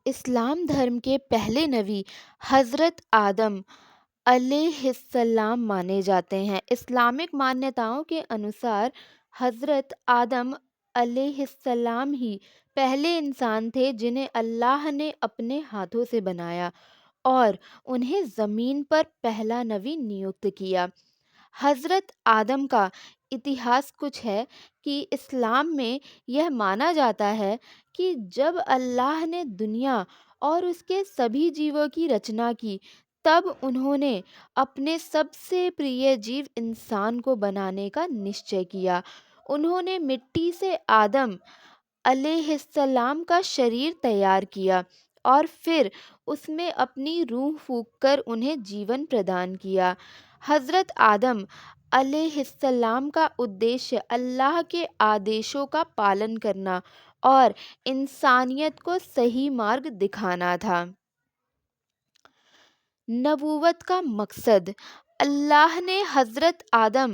اسلام دھرم کے پہلے نبی حضرت آدم علیہ السلام مانے جاتے ہیں۔ اسلامک مانیتاؤں کے انوسار حضرت آدم علیہ السلام ہی پہلے انسان تھے جنہیں اللہ نے اپنے ہاتھوں سے بنایا اور انہیں زمین پر پہلا نبی نیوکت کیا۔ حضرت آدم کا اتہاس کچھ ہے کہ اسلام میں یہ مانا جاتا ہے کہ جب اللہ نے دنیا اور اس کے سبھی جیووں کی رچنا کی، تب انہوں نے اپنے سب سے پریے جیو انسان کو بنانے کا نشچے کیا۔ انہوں نے مٹی سے آدم علیہ السلام کا شریر تیار کیا اور پھر اس میں اپنی روح پھونک کر انہیں جیون پردان کیا۔ حضرت آدم علیہ السلام کا ادیشیہ اللہ کے آدیشوں کا پالن کرنا اور انسانیت کو صحیح مارگ دکھانا تھا۔ نبوت کا مقصد: اللہ نے حضرت آدم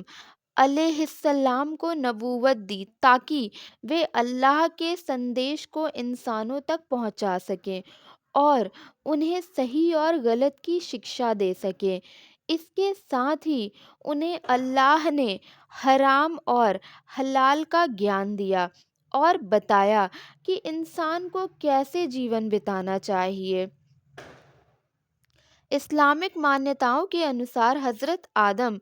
علیہ السلام کو نبوت دی تاکہ وہ اللہ کے سندیش کو انسانوں تک پہنچا سکیں اور انہیں صحیح اور غلط کی شکشا دے سکیں۔ اس کے ساتھ ہی انہیں اللہ نے حرام اور حلال کا گیان دیا اور بتایا کہ انسان کو کیسے جیون بتانا چاہیے۔ اسلامک مانیتاؤں کے انوسار حضرت آدم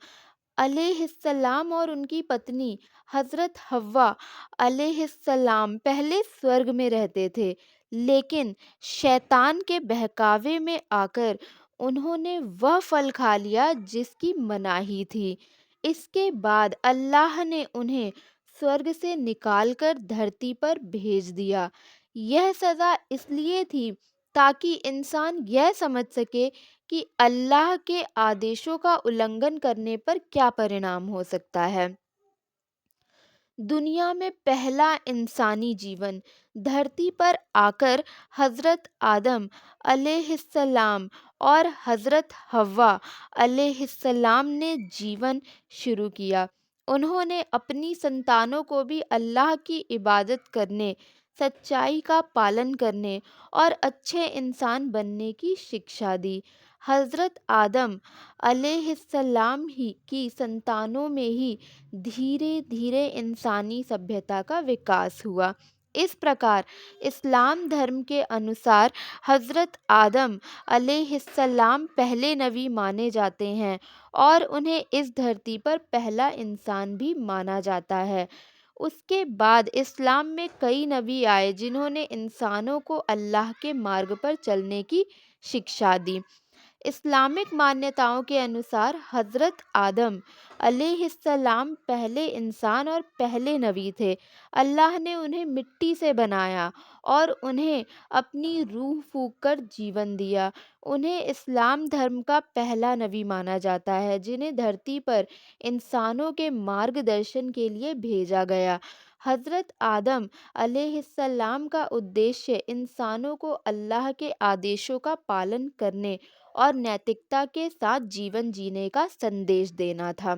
علیہ السلام اور ان کی پتنی حضرت حوا علیہ السلام پہلے سورگ میں رہتے تھے، لیکن شیطان کے بہکاوے میں آ کر انہوں نے وہ پھل کھا لیا جس کی مناہی تھی۔ اس کے بعد اللہ نے انہیں سورگ سے نکال کر دھرتی پر بھیج دیا۔ یہ سزا اس لیے تھی تاکہ انسان یہ سمجھ سکے کہ اللہ کے آدیشوں کا النگھن کرنے پر کیا پرینام ہو سکتا ہے۔ دنیا میں پہلا انسانی جیون دھرتی پر آ کر حضرت آدم علیہ السلام اور حضرت حوا علیہ السلام نے جیون شروع کیا۔ انہوں نے اپنی سنتانوں کو بھی اللہ کی عبادت کرنے، سچائی کا پالن کرنے اور اچھے انسان بننے کی شکشا دی۔ حضرت آدم علیہ السلام ہی کی سنتانوں میں ہی دھیرے دھیرے انسانی سبھیتا کا وکاس ہوا۔ اس پرکار اسلام دھرم کے انوسار حضرت آدم علیہ السلام پہلے نبی مانے جاتے ہیں اور انہیں اس دھرتی پر پہلا انسان بھی مانا جاتا ہے۔ اس کے بعد اسلام میں کئی نبی آئے جنہوں نے انسانوں کو اللہ کے مارگ پر چلنے کی شکشا دی۔ اسلامک مانیتاؤں کے انوسار حضرت آدم علیہ السلام پہلے انسان اور پہلے نبی تھے۔ اللہ نے انہیں مٹی سے بنایا اور انہیں اپنی روح پھونک کر جیون دیا۔ انہیں اسلام دھرم کا پہلا نبی مانا جاتا ہے جنہیں دھرتی پر انسانوں کے مارگ درشن کے لیے بھیجا گیا۔ حضرت آدم علیہ السلام کا ادیشیہ انسانوں کو اللہ کے آدیشوں کا پالن کرنے اور نیتکتا کے ساتھ جیون جینے کا سندیش دینا تھا۔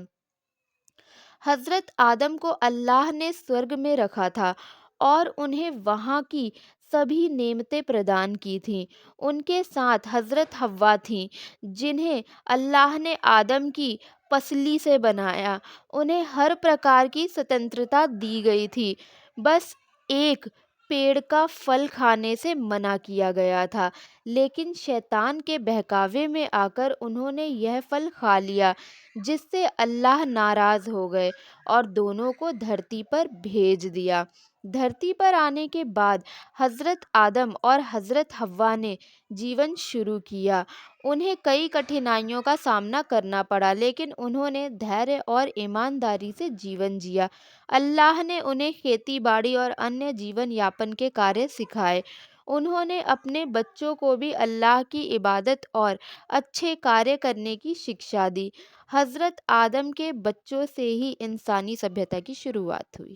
حضرت آدم کو اللہ نے سورگ میں رکھا تھا اور انہیں وہاں کی سبھی نعمتیں پردان کی تھیں۔ ان کے ساتھ حضرت حوا تھیں جنہیں اللہ نے آدم کی پسلی سے بنایا۔ انہیں ہر پرکار کی سوتنترتا دی گئی تھی، بس ایک پیڑ کا پھل کھانے سے منع کیا گیا تھا، لیکن شیطان کے بہکاوے میں آ کر انہوں نے یہ پھل کھا لیا جس سے اللہ ناراض ہو گئے اور دونوں کو دھرتی پر بھیج دیا۔ دھرتی پر آنے کے بعد حضرت آدم اور حضرت حوا نے جیون شروع کیا۔ انہیں کئی کٹھنائیوں کا سامنا کرنا پڑا لیکن انہوں نے دھیریہ اور ایمانداری سے جیون جیا۔ اللہ نے انہیں کھیتی باڑی اور انیہ جیون یاپن کے کاریہ سکھائے۔ انہوں نے اپنے بچوں کو بھی اللہ کی عبادت اور اچھے کاریہ کرنے کی شکشا دی۔ حضرت آدم کے بچوں سے ہی انسانی سبھیتا کی شروعات ہوئی۔